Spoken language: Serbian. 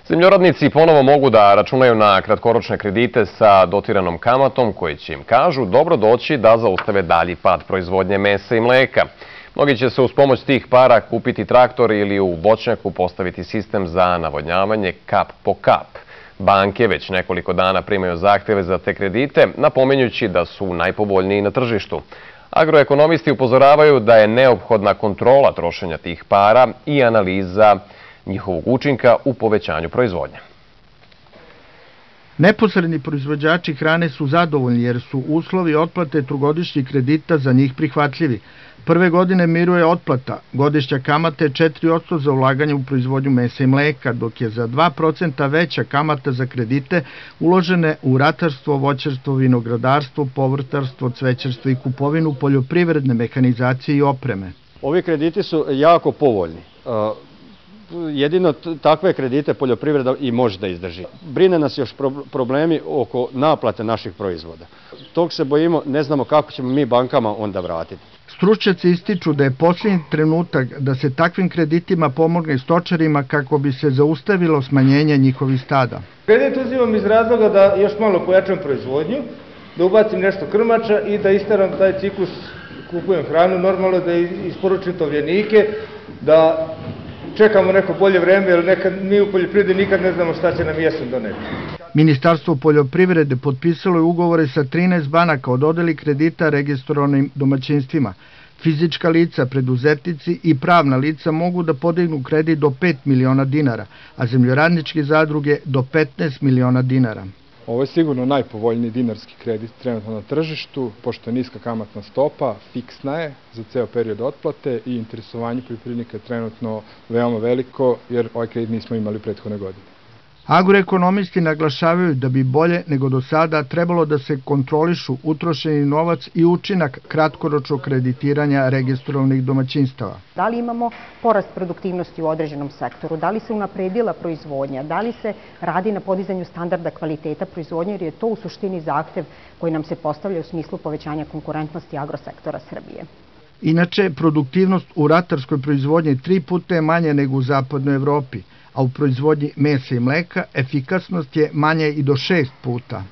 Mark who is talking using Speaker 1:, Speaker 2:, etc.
Speaker 1: Zemljoradnici ponovo mogu da računaju na kratkoročne kredite sa dotiranom kamatom koji će im, kažu, dobro doći da zaustave dalji pad proizvodnje mesa i mleka. Mnogi će se uz pomoć tih para kupiti traktor ili u voćnjaku postaviti sistem za navodnjavanje kap po kap. Banke već nekoliko dana primaju zahteve za te kredite, napominjući da su najpovoljniji na tržištu. Agroekonomisti upozoravaju da je neophodna kontrola trošenja tih para i analiza njihovog učinka u povećanju proizvodnje.
Speaker 2: Neposredni proizvođači hrane su zadovoljni jer su uslovi otplate trogodišnjih kredita za njih prihvatljivi. Prve godine miruje otplata, godišnja kamata je 4% za ulaganje u proizvodnju mesa i mleka, dok je za 2% veća kamata za kredite uložene u ratarstvo, voćarstvo, vinogradarstvo, povrtarstvo, cvećarstvo i kupovinu poljoprivredne mehanizacije i opreme.
Speaker 3: Ovi krediti su jako povoljni. Jedino takve kredite poljoprivreda i može da izdrži. Brine nas još problemi oko naplate naših proizvoda. Tog se bojimo, ne znamo kako ćemo mi bankama onda vratiti.
Speaker 2: Stručnjaci ističu da je posljednji trenutak da se takvim kreditima pomogne stočarima kako bi se zaustavilo smanjenje njihovih stada.
Speaker 4: Kredit uzimam iz razloga da još malo pojačam proizvodnju, da ubacim nešto krmača i da istaram taj ciklus, kupujem hranu, normalno da isporučim tovljenike, da čekamo neko bolje vreme, jer mi u poljoprivredi nikad ne znamo šta će nam jesen doneti.
Speaker 2: Ministarstvo poljoprivrede potpisalo je ugovore sa 13 banaka o dodeli kredita registrovanim domaćinstvima. Fizička lica, preduzetnici i pravna lica mogu da podignu kredit do 5 miliona dinara, a zemljoradničke zadruge do 15 miliona dinara.
Speaker 5: Ovo je sigurno najpovoljniji dinarski kredit trenutno na tržištu, pošto je niska kamatna stopa, fiksna je za ceo period otplate i interesovanje poljoprivrednika je trenutno veoma veliko jer ovaj kredit nismo imali u prethodne godine.
Speaker 2: Agroekonomisti naglašavaju da bi bolje nego do sada trebalo da se kontrolišu utrošeni novac i učinak kratkoročnog kreditiranja registrovanih domaćinstava.
Speaker 6: Da li imamo porast produktivnosti u određenom sektoru, da li se unapredila proizvodnja, da li se radi na podizanju standarda kvaliteta proizvodnje, jer je to u suštini zahtev koji nam se postavlja u smislu povećanja konkurentnosti agrosektora Srbije.
Speaker 2: Inače, produktivnost u ratarskoj proizvodnji 3 puta je manje nego u zapadnoj Evropi, a u proizvodnji mesa i mleka efikasnost je manja i do 6 puta.